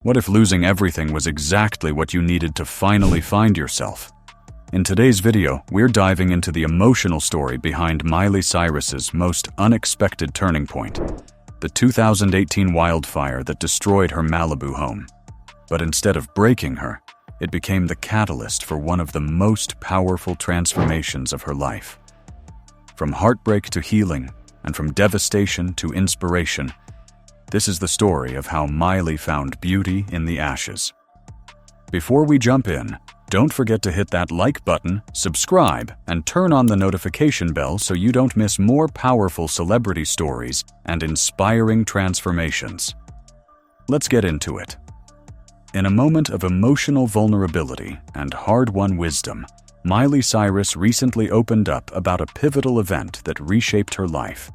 What if losing everything was exactly what you needed to finally find yourself? In today's video, we're diving into the emotional story behind Miley Cyrus's most unexpected turning point, the 2018 wildfire that destroyed her Malibu home. But instead of breaking her, it became the catalyst for one of the most powerful transformations of her life. From heartbreak to healing, and from devastation to inspiration, this is the story of how Miley found beauty in the ashes. Before we jump in, don't forget to hit that like button, subscribe, and turn on the notification bell so you don't miss more powerful celebrity stories and inspiring transformations. Let's get into it. In a moment of emotional vulnerability and hard-won wisdom, Miley Cyrus recently opened up about a pivotal event that reshaped her life: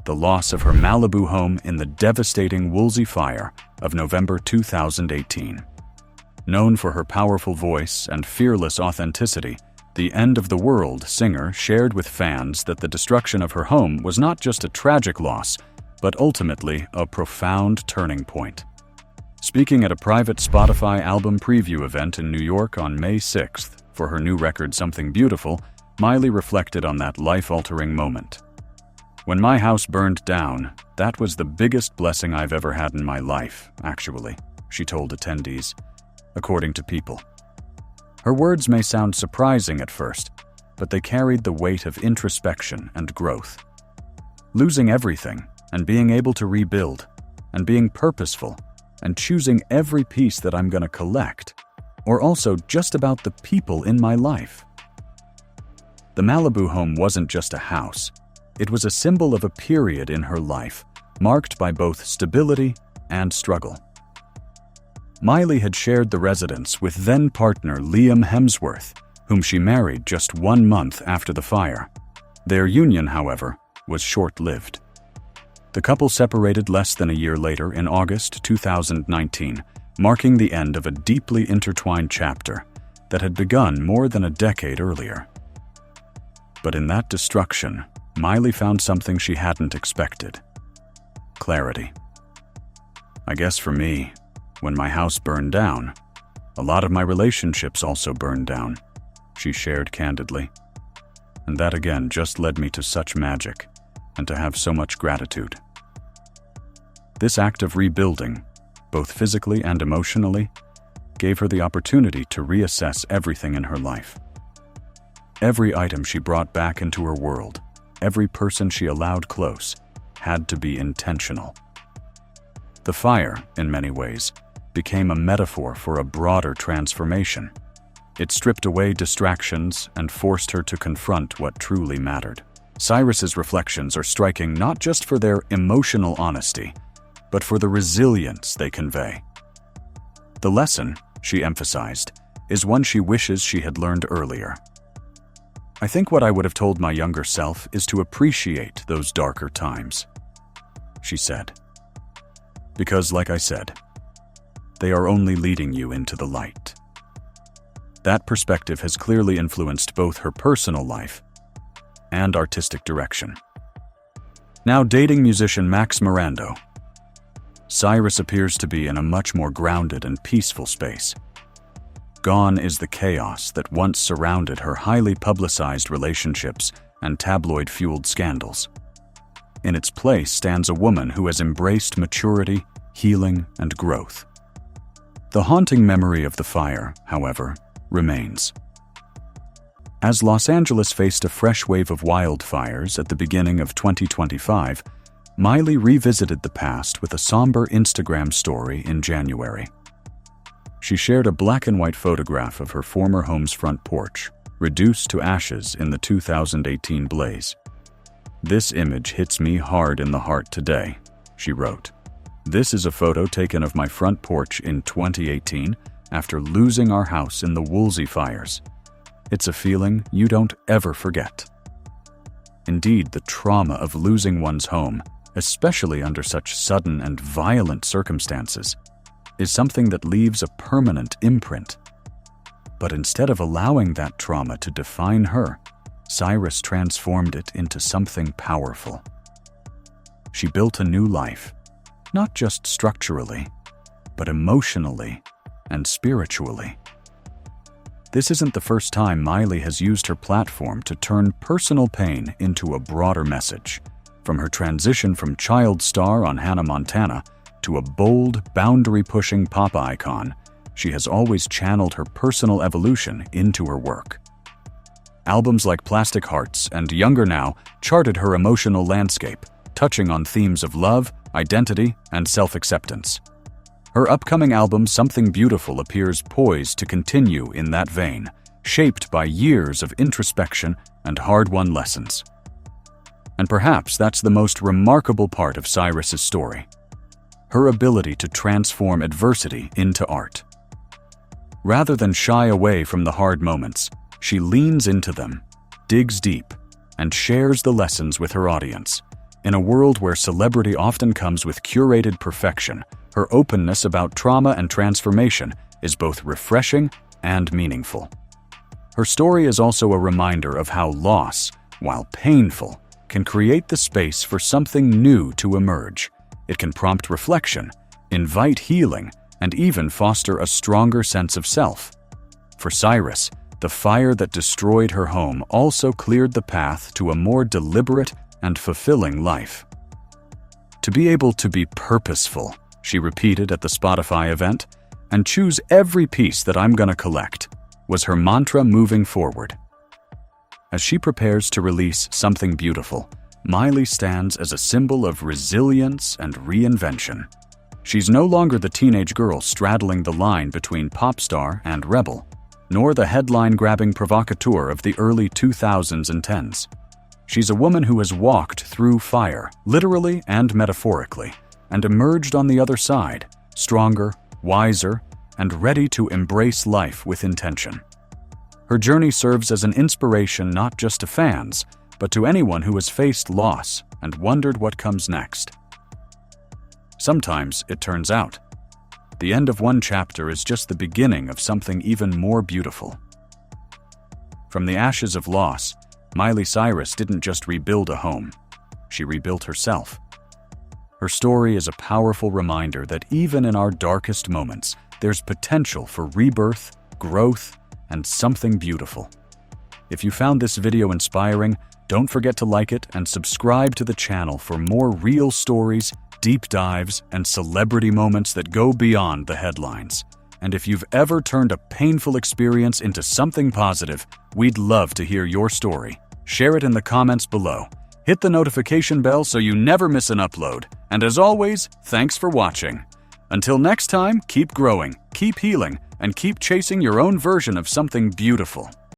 the loss of her Malibu home in the devastating Woolsey Fire of November 2018. Known for her powerful voice and fearless authenticity, the End of the World singer shared with fans that the destruction of her home was not just a tragic loss, but ultimately a profound turning point. Speaking at a private Spotify album preview event in New York on May 6th for her new record Something Beautiful, Miley reflected on that life-altering moment. "When my house burned down, that was the biggest blessing I've ever had in my life, actually," she told attendees, according to People. Her words may sound surprising at first, but they carried the weight of introspection and growth. Losing everything, and being able to rebuild, and being purposeful, and choosing every piece that I'm going to collect, or also just about the people in my life. The Malibu home wasn't just a house. It was a symbol of a period in her life, marked by both stability and struggle. Miley had shared the residence with then-partner Liam Hemsworth, whom she married just 1 month after the fire. Their union, however, was short-lived. The couple separated less than a year later in August 2019, marking the end of a deeply intertwined chapter that had begun more than a decade earlier. But in that destruction, Miley found something she hadn't expected: clarity. "I guess for me, when my house burned down, a lot of my relationships also burned down," she shared candidly. "And that again just led me to such magic, and to have so much gratitude." This act of rebuilding, both physically and emotionally, gave her the opportunity to reassess everything in her life. Every item she brought back into her world, every person she allowed close, had to be intentional. The fire, in many ways, became a metaphor for a broader transformation. It stripped away distractions and forced her to confront what truly mattered. Cyrus's reflections are striking not just for their emotional honesty, but for the resilience they convey. The lesson, she emphasized, is one she wishes she had learned earlier. "I think what I would have told my younger self is to appreciate those darker times," she said. "Because, like I said, they are only leading you into the light." That perspective has clearly influenced both her personal life and artistic direction. Now dating musician Max Mirando, Cyrus appears to be in a much more grounded and peaceful space. Gone is the chaos that once surrounded her highly publicized relationships and tabloid-fueled scandals. In its place stands a woman who has embraced maturity, healing, and growth. The haunting memory of the fire, however, remains. As Los Angeles faced a fresh wave of wildfires at the beginning of 2025, Miley revisited the past with a somber Instagram story in January. She shared a black-and-white photograph of her former home's front porch, reduced to ashes in the 2018 blaze. "This image hits me hard in the heart today," she wrote. "This is a photo taken of my front porch in 2018 after losing our house in the Woolsey fires. It's a feeling you don't ever forget." Indeed, the trauma of losing one's home, especially under such sudden and violent circumstances, is something that leaves a permanent imprint. But instead of allowing that trauma to define her, Cyrus transformed it into something powerful. She built a new life, not just structurally, but emotionally and spiritually. This isn't the first time Miley has used her platform to turn personal pain into a broader message. From her transition from child star on Hannah Montana to a bold, boundary-pushing pop icon, she has always channeled her personal evolution into her work. Albums like Plastic Hearts and Younger Now charted her emotional landscape, touching on themes of love, identity, and self-acceptance. Her upcoming album Something Beautiful appears poised to continue in that vein, shaped by years of introspection and hard-won lessons. And perhaps that's the most remarkable part of Cyrus's story: her ability to transform adversity into art. Rather than shy away from the hard moments, she leans into them, digs deep, and shares the lessons with her audience. In a world where celebrity often comes with curated perfection, her openness about trauma and transformation is both refreshing and meaningful. Her story is also a reminder of how loss, while painful, can create the space for something new to emerge. It can prompt reflection, invite healing, and even foster a stronger sense of self. For Cyrus, the fire that destroyed her home also cleared the path to a more deliberate and fulfilling life. To be able to be purposeful, she repeated at the Spotify event, and choose every piece that I'm gonna collect, was her mantra moving forward. As she prepares to release Something Beautiful, Miley stands as a symbol of resilience and reinvention. She's no longer the teenage girl straddling the line between pop star and rebel, nor the headline-grabbing provocateur of the early 2000s and 10s. She's a woman who has walked through fire, literally and metaphorically, and emerged on the other side, stronger, wiser, and ready to embrace life with intention. Her journey serves as an inspiration not just to fans, but to anyone who has faced loss and wondered what comes next. Sometimes it turns out, the end of one chapter is just the beginning of something even more beautiful. From the ashes of loss, Miley Cyrus didn't just rebuild a home, she rebuilt herself. Her story is a powerful reminder that even in our darkest moments, there's potential for rebirth, growth, and something beautiful. If you found this video inspiring, don't forget to like it and subscribe to the channel for more real stories, deep dives, and celebrity moments that go beyond the headlines. And if you've ever turned a painful experience into something positive, we'd love to hear your story. Share it in the comments below. Hit the notification bell so you never miss an upload. And as always, thanks for watching. Until next time, keep growing, keep healing, and keep chasing your own version of something beautiful.